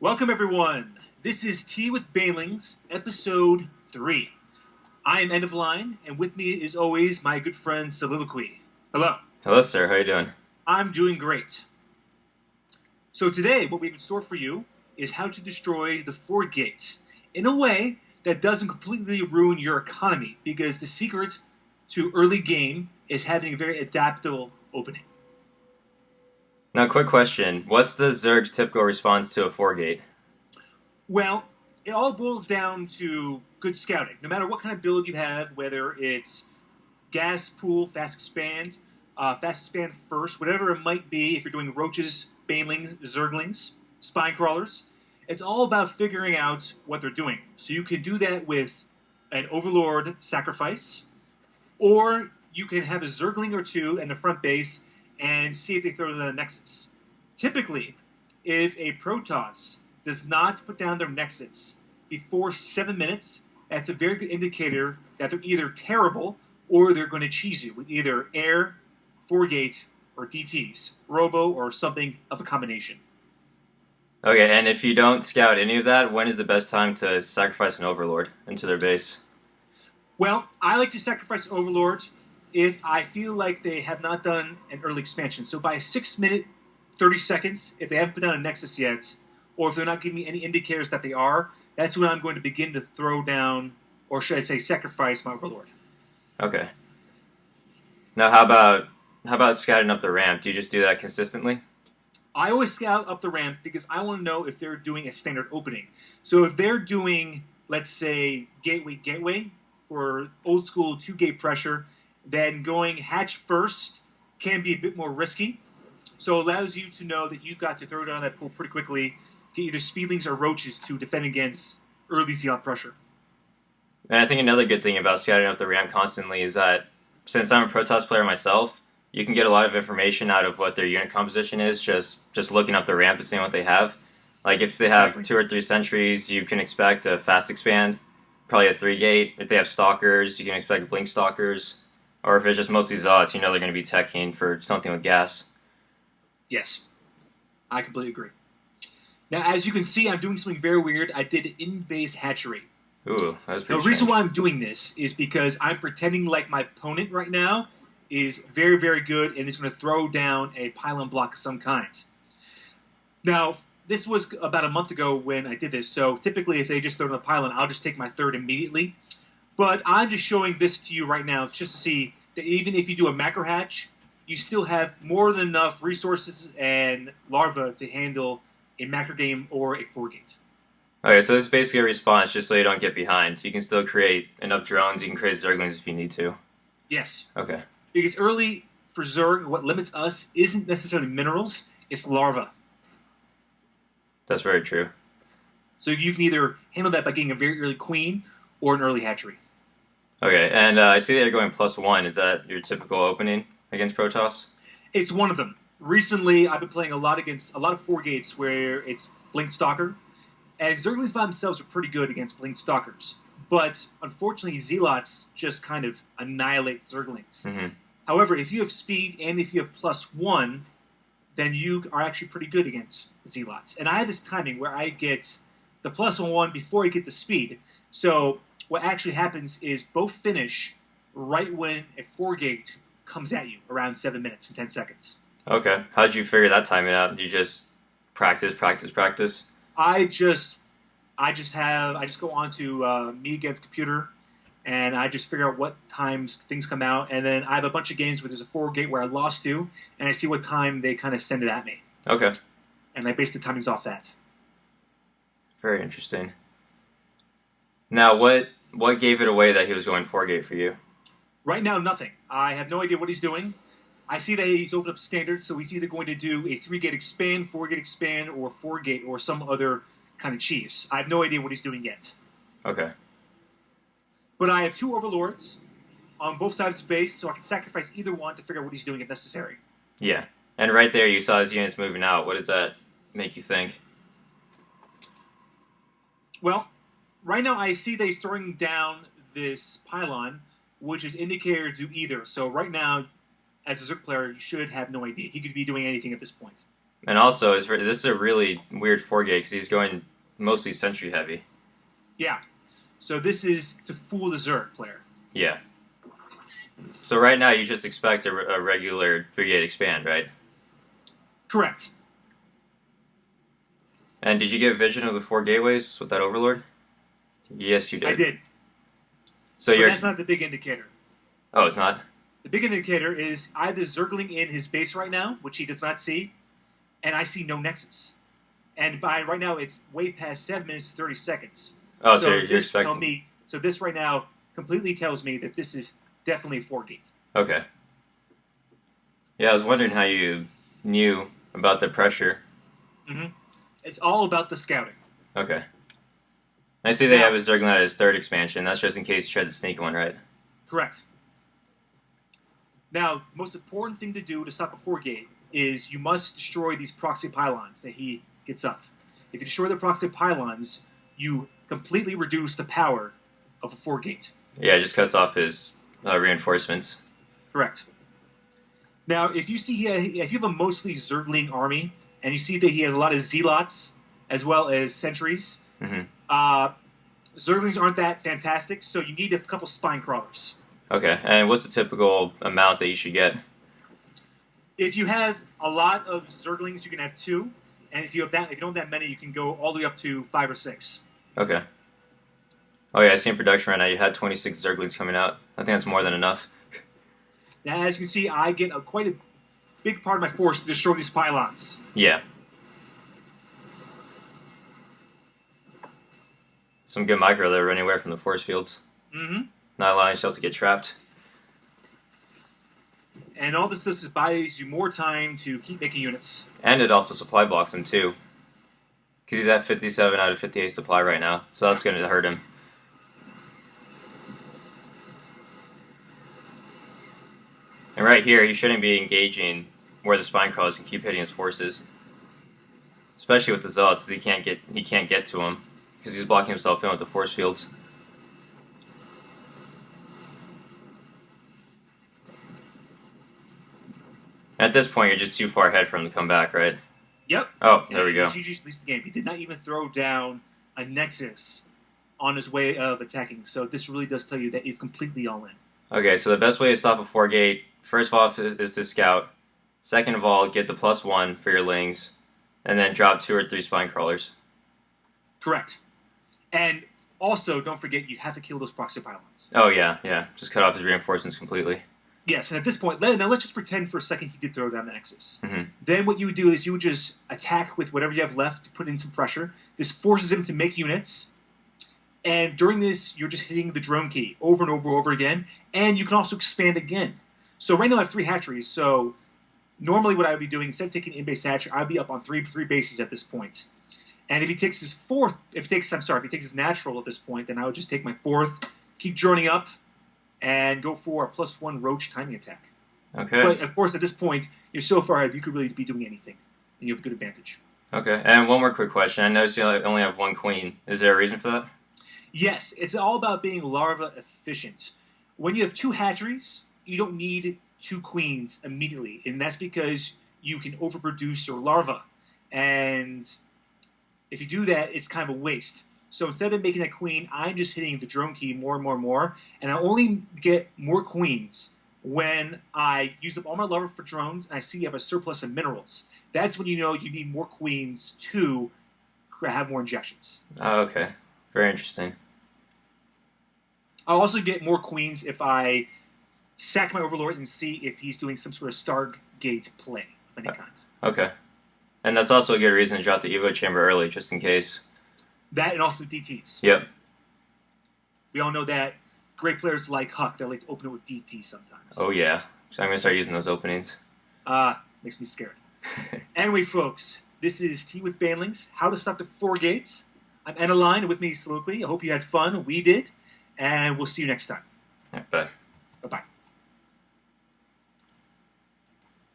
Welcome, everyone. This is Tea with Banelings, episode 3. I am End of Line, and with me is always my good friend Soliloquy. Hello. Hello, sir. How you doing? I'm doing great. So today, what we have in store for you is how to destroy the Ford Gate in a way that doesn't completely ruin your economy, because the secret to early game is having a very adaptable opening. Now, quick question. What's the zerg's typical response to a four-gate? Well, it all boils down to good scouting. No matter what kind of build you have, whether it's gas pool, fast expand first, whatever it might be, if you're doing roaches, banelings, zerglings, spine crawlers, it's all about figuring out what they're doing. So you can do that with an overlord sacrifice, or you can have a zergling or two in the front base and see if they throw the nexus. Typically, if a Protoss does not put down their nexus before 7 minutes, that's a very good indicator that they're either terrible or they're going to cheese you with either air, four-gate, or DTs, robo, or something of a combination. Okay, and if you don't scout any of that, when is the best time to sacrifice an overlord into their base? Well, I like to sacrifice overlords if I feel like they have not done an early expansion. So by 6 minute, 30 seconds, if they haven't put down a nexus yet, or if they're not giving me any indicators that they are, that's when I'm going to begin to throw down, or should I say sacrifice my overlord. Okay. Now, how about scouting up the ramp? Do you just do that consistently? I always scout up the ramp because I want to know if they're doing a standard opening. So if they're doing, let's say, gateway for old school two-gate pressure, then going hatch first can be a bit more risky. So it allows you to know that you've got to throw down that pool pretty quickly, get either speedlings or roaches to defend against early zealot pressure. And I think another good thing about scouting up the ramp constantly is that since I'm a Protoss player myself, you can get a lot of information out of what their unit composition is just looking up the ramp and seeing what they have. Like if they have Exactly. 2 or 3 sentries, you can expect a fast expand, probably a 3-gate. If they have stalkers, you can expect blink stalkers. Or if it's just mostly zealots, you know they're going to be teching for something with gas. Yes, I completely agree. Now, as you can see, I'm doing something very weird. I did in-base hatchery. Ooh, that was The pretty reason strange. why I'm doing this is because I'm pretending like my opponent right now is very, very good and is going to throw down a pylon block of some kind. Now, this was about a month ago when I did this, so typically if they just throw down a pylon, I'll just take my third immediately. But I'm just showing this to you right now just to see that even if you do a macro hatch, you still have more than enough resources and larvae to handle a macro game or a four gate. Okay, so this is basically a response just so you don't get behind. You can still create enough drones, you can create zerglings if you need to. Yes, Okay, because early for Zerg, what limits us isn't necessarily minerals, it's larvae. that's very true. So you can either handle that by getting a very early queen or an early hatchery. Okay, and I see that you're going +1. Is that your typical opening against Protoss? It's one of them. Recently, I've been playing a lot against a lot of four gates where it's Blink Stalker, and Zerglings by themselves are pretty good against Blink Stalkers. But unfortunately, Zealots just kind of annihilate Zerglings. Mm-hmm. However, if you have speed and if you have +1, then you are actually pretty good against Zealots. And I have this timing where I get the +1 before I get the speed. So what actually happens is both finish right when a four gate comes at you around 7 minutes and 10 seconds. Okay, how'd you figure that timing out? You just practice, practice, practice? I just I just go on to me against computer and I just figure out what times things come out, and then I have a bunch of games where there's a four gate where I lost to, and I see what time they kind of send it at me, Okay, and I base the timings off that. very interesting. Now, what gave it away that he was going 4-gate for you? Right now, nothing. I have no idea what he's doing. I see that he's opened up standards, so he's either going to do a three-gate expand, four-gate expand, or four-gate, or some other kind of cheese. I have no idea what he's doing yet. Okay, But I have two overlords on both sides of space, so I can sacrifice either one to figure out what he's doing if necessary. yeah. And right there, you saw his units moving out. What does that make you think? Well, right now I see that he's throwing down this pylon, which is indicator to do either. So right now, as a Zerg player, you should have no idea. He could be doing anything at this point. And also, this is a really weird 4-gate because he's going mostly sentry heavy. Yeah. So this is to fool the Zerg player. Yeah. So right now you just expect a regular 3-gate expand, right? Correct. And did you get vision of the 4 gateways with that Overlord? Yes, you did. I did. So but you're. that's not the big indicator. Oh, it's not? The big indicator is either Zergling in his base right now, which he does not see, and I see no Nexus. And by right now, it's way past 7 minutes to 30 seconds. Oh, so you're this expecting. So this right now completely tells me that this is definitely a 4-gate. Okay. Yeah, I was wondering how you knew about the pressure. Mm-hmm. It's all about the scouting. Okay. I see they have a Zergling at his 3rd expansion. That's just in case you tried to sneak one, right? Correct. Now, the most important thing to do to stop a 4-gate is you must destroy these proxy pylons that he gets up. If you destroy the proxy pylons, you completely reduce the power of a 4-gate. Yeah, it just cuts off his reinforcements. Correct. Now, if you see if you have a mostly Zergling army, and you see that he has a lot of zealots as well as sentries, Zerglings aren't that fantastic, so you need a couple spine crawlers. Okay, and what's the typical amount that you should get? If you have a lot of Zerglings, you can have 2, and if you don't have that many, you can go all the way up to 5 or 6. Okay. Oh yeah, I see in production right now you had 26 Zerglings coming out. I think that's more than enough. Now, as you can see, I get quite a big part of my force to destroy these pylons. Yeah. Some good micro there, running away from the force fields. Mm-hmm. Not allowing yourself to get trapped. And all this buys you more time to keep making units. And it also supply blocks him too. Because he's at 57 out of 58 supply right now, so that's going to hurt him. And right here, he shouldn't be engaging where the spine crawlers can keep hitting his forces. Especially with the zealots, he can't get to him because he's blocking himself in with the force fields. At this point, you're just too far ahead for him to come back, right? Yep. Oh, there we go. GG's leads the game. He did not even throw down a Nexus on his way of attacking, so this really does tell you that he's completely all in. Okay, so the best way to stop a 4-gate, first of all, is to scout. Second of all, get the +1 for your lings, and then drop 2 or 3 spine crawlers. Correct. And also, don't forget, you have to kill those proxy pylons. Oh, yeah. Just cut off his reinforcements completely. Yes, and at this point, now let's just pretend for a second he did throw down the Nexus. Mm-hmm. Then what you would do is you would just attack with whatever you have left to put in some pressure. This forces him to make units. And during this, you're just hitting the drone key over and over again. And you can also expand again. So right now I have 3 hatcheries. So normally what I would be doing, instead of taking in-base hatchery, I'd be up on three bases at this point. And if he takes his his natural at this point, then I would just take my 4th, keep droning up, and go for a +1 roach timing attack. Okay. But of course, at this point, you're so far ahead, you could really be doing anything, and you have a good advantage. Okay, and one more quick question. I noticed you only have 1 queen. Is there a reason for that? Yes, it's all about being larva efficient. When you have 2 hatcheries, you don't need 2 queens immediately, and that's because you can overproduce your larva. And if you do that, it's kind of a waste. So instead of making that queen, I'm just hitting the drone key more and more, and I only get more queens when I use up all my larvae for drones and I see you have a surplus of minerals. That's when you know you need more queens to have more injections. Oh, okay. Very interesting. I'll also get more queens if I sack my Overlord and see if he's doing some sort of Stargate play of any kind. Okay. And that's also a good reason to drop the Evo Chamber early, just in case. That and also DTs. Yep. We all know that great players like Huck, they like to open it with DT sometimes. Oh, yeah. So I'm going to start using those openings. Makes me scared. Anyway, folks, this is Tea with Banelings, How to Stop the 4 Gates. I'm Eneline, and with me, Soliloquy. I hope you had fun. We did. And we'll see you next time. Bye. Bye-bye.